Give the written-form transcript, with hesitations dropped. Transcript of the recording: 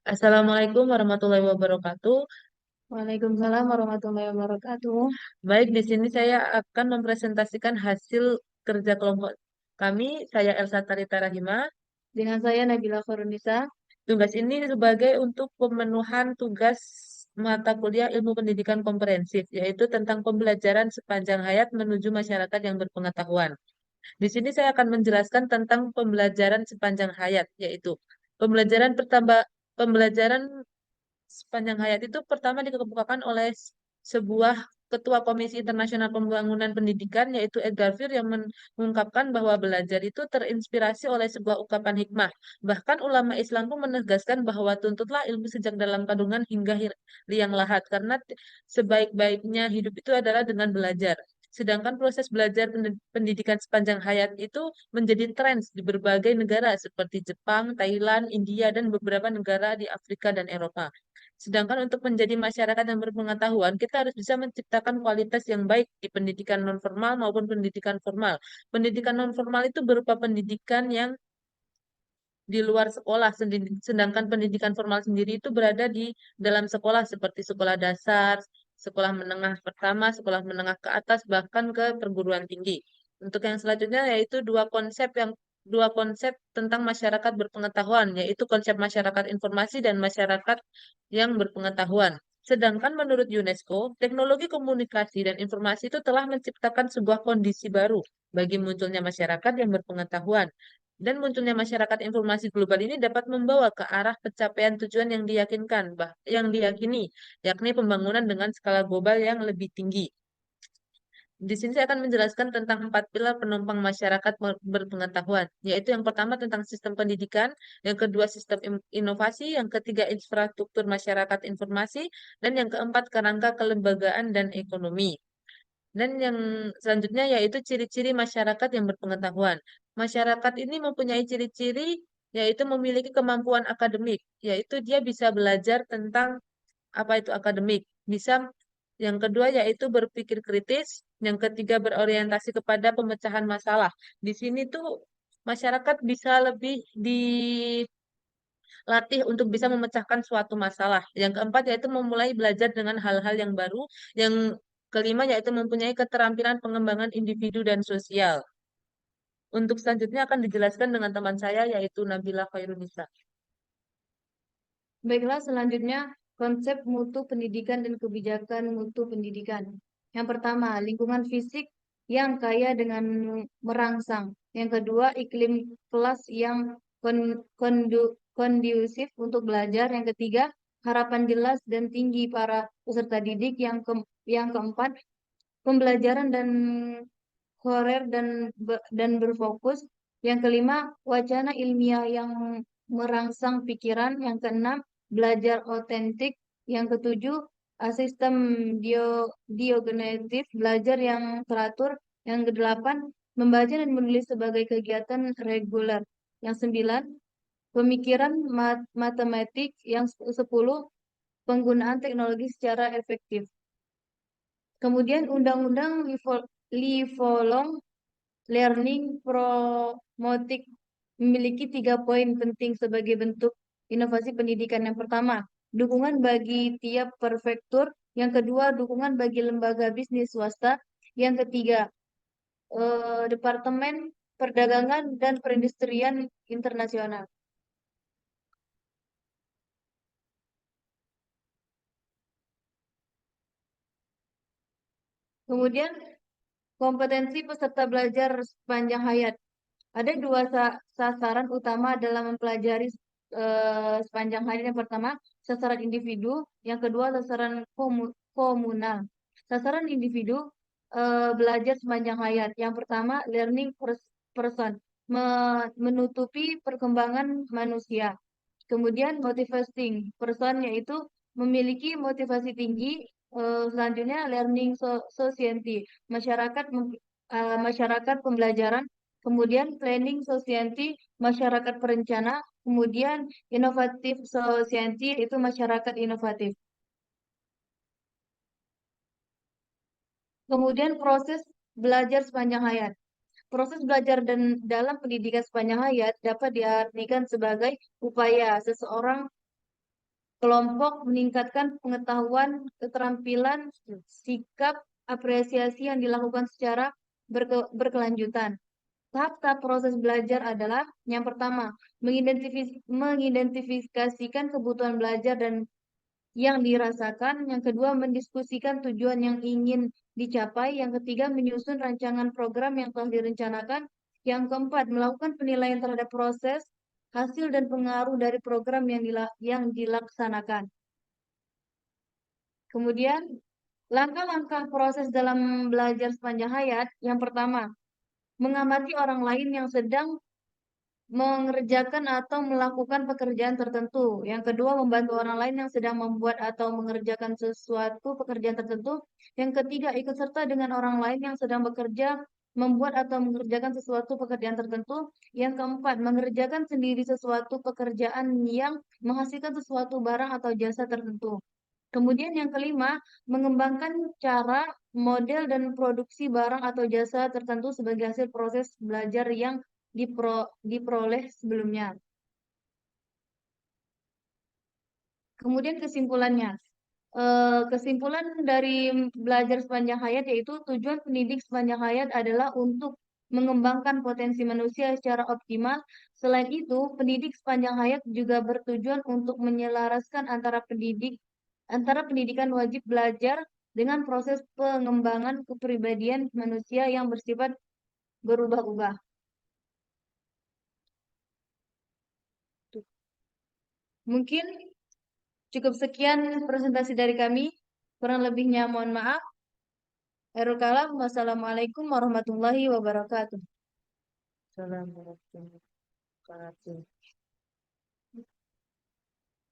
Assalamualaikum warahmatullahi wabarakatuh. Waalaikumsalam warahmatullahi wabarakatuh. Baik, di sini saya akan mempresentasikan hasil kerja kelompok kami. Saya Elsa Tarita Rahima. Dengan saya Nabila Khorunisa. Tugas ini sebagai untuk pemenuhan tugas mata kuliah ilmu pendidikan komprehensif, yaitu tentang pembelajaran sepanjang hayat menuju masyarakat yang berpengetahuan. Di sini saya akan menjelaskan tentang pembelajaran sepanjang hayat, yaitu pembelajaran sepanjang hayat itu pertama dikemukakan oleh sebuah Ketua Komisi Internasional Pembangunan Pendidikan, yaitu Edgar Fir, yang mengungkapkan bahwa belajar itu terinspirasi oleh sebuah ungkapan hikmah. Bahkan ulama Islam pun menegaskan bahwa tuntutlah ilmu sejak dalam kandungan hingga liang lahat, karena sebaik-baiknya hidup itu adalah dengan belajar. Sedangkan proses belajar pendidikan sepanjang hayat itu menjadi tren di berbagai negara seperti Jepang, Thailand, India, dan beberapa negara di Afrika dan Eropa. Sedangkan untuk menjadi masyarakat yang berpengetahuan, kita harus bisa menciptakan kualitas yang baik di pendidikan nonformal maupun pendidikan formal. Pendidikan nonformal itu berupa pendidikan yang di luar sekolah, sedangkan pendidikan formal sendiri itu berada di dalam sekolah seperti sekolah dasar, sekolah menengah pertama, sekolah menengah ke atas, bahkan ke perguruan tinggi. Untuk yang selanjutnya yaitu dua konsep tentang masyarakat berpengetahuan, yaitu konsep masyarakat informasi dan masyarakat yang berpengetahuan. Sedangkan menurut UNESCO, teknologi komunikasi dan informasi itu telah menciptakan sebuah kondisi baru bagi munculnya masyarakat yang berpengetahuan. Dan munculnya masyarakat informasi global ini dapat membawa ke arah pencapaian tujuan yang yang diyakini, yakni pembangunan dengan skala global yang lebih tinggi. Di sini saya akan menjelaskan tentang empat pilar penopang masyarakat berpengetahuan, yaitu yang pertama tentang sistem pendidikan, yang kedua sistem inovasi, yang ketiga infrastruktur masyarakat informasi, dan yang keempat kerangka kelembagaan dan ekonomi. Dan yang selanjutnya yaitu ciri-ciri masyarakat yang berpengetahuan. Masyarakat ini mempunyai ciri-ciri yaitu memiliki kemampuan akademik, yaitu dia bisa belajar tentang apa itu akademik. Bisa yang kedua yaitu berpikir kritis, yang ketiga berorientasi kepada pemecahan masalah. Di sini tuh masyarakat bisa lebih dilatih untuk bisa memecahkan suatu masalah. Yang keempat yaitu memulai belajar dengan hal-hal yang baru. Yang kelima yaitu mempunyai keterampilan pengembangan individu dan sosial. Untuk selanjutnya akan dijelaskan dengan teman saya yaitu Nabila Khairunisa. Baiklah, selanjutnya konsep mutu pendidikan dan kebijakan mutu pendidikan. Yang pertama, lingkungan fisik yang kaya dengan merangsang. Yang kedua, iklim kelas yang kondusif untuk belajar. Yang ketiga, harapan jelas dan tinggi para peserta didik. Yang keempat, pembelajaran dan korer dan berfokus. Yang kelima, wacana ilmiah yang merangsang pikiran. Yang keenam, belajar otentik. Yang ketujuh, sistem diogenetif, belajar yang teratur. Yang kedelapan, membaca dan menulis sebagai kegiatan reguler. Yang sembilan, pemikiran matematik. Yang sepuluh, penggunaan teknologi secara efektif. Kemudian Undang-Undang Lifelong Learning Promotik memiliki 3 poin penting sebagai bentuk inovasi pendidikan. Yang pertama, dukungan bagi tiap prefektur. Yang kedua, dukungan bagi lembaga bisnis swasta. Yang ketiga, Departemen Perdagangan dan Perindustrian Internasional. Kemudian, kompetensi peserta belajar sepanjang hayat. Ada dua sasaran utama dalam mempelajari sepanjang hari. Yang pertama, sasaran individu. Yang kedua, sasaran komunal. Sasaran individu belajar sepanjang hayat. Yang pertama, learning person. Menutupi perkembangan manusia. Kemudian, motivating person yaitu memiliki motivasi tinggi. Selanjutnya, learning society. Masyarakat pembelajaran. Kemudian planning society, masyarakat perencana. Kemudian inovatif society, itu masyarakat inovatif. Kemudian proses belajar sepanjang hayat. Proses belajar dan dalam pendidikan sepanjang hayat dapat diartikan sebagai upaya seseorang kelompok meningkatkan pengetahuan, keterampilan, sikap, apresiasi yang dilakukan secara berkelanjutan. Tahap-tahap proses belajar adalah yang pertama, mengidentifikasikan kebutuhan belajar dan yang dirasakan, yang kedua, mendiskusikan tujuan yang ingin dicapai, yang ketiga, menyusun rancangan program yang telah direncanakan, yang keempat, melakukan penilaian terhadap proses, hasil, dan pengaruh dari program yang dilaksanakan. Kemudian, langkah-langkah proses dalam belajar sepanjang hayat, yang pertama, mengamati orang lain yang sedang mengerjakan atau melakukan pekerjaan tertentu. Yang kedua, membantu orang lain yang sedang membuat atau mengerjakan sesuatu pekerjaan tertentu. Yang ketiga, ikut serta dengan orang lain yang sedang bekerja, membuat atau mengerjakan sesuatu pekerjaan tertentu. Yang keempat, mengerjakan sendiri sesuatu pekerjaan yang menghasilkan sesuatu barang atau jasa tertentu. Kemudian yang kelima, mengembangkan cara, model, dan produksi barang atau jasa tertentu sebagai hasil proses belajar yang diperoleh sebelumnya. Kemudian kesimpulannya. Kesimpulan dari belajar sepanjang hayat yaitu tujuan pendidik sepanjang hayat adalah untuk mengembangkan potensi manusia secara optimal. Selain itu, pendidik sepanjang hayat juga bertujuan untuk menyelaraskan antara pendidikan wajib belajar dengan proses pengembangan kepribadian manusia yang bersifat berubah-ubah. Mungkin cukup sekian presentasi dari kami. Kurang lebihnya mohon maaf. Khairul kalam. Wassalamualaikum warahmatullahi wabarakatuh. Assalamualaikum warahmatullahi wabarakatuh.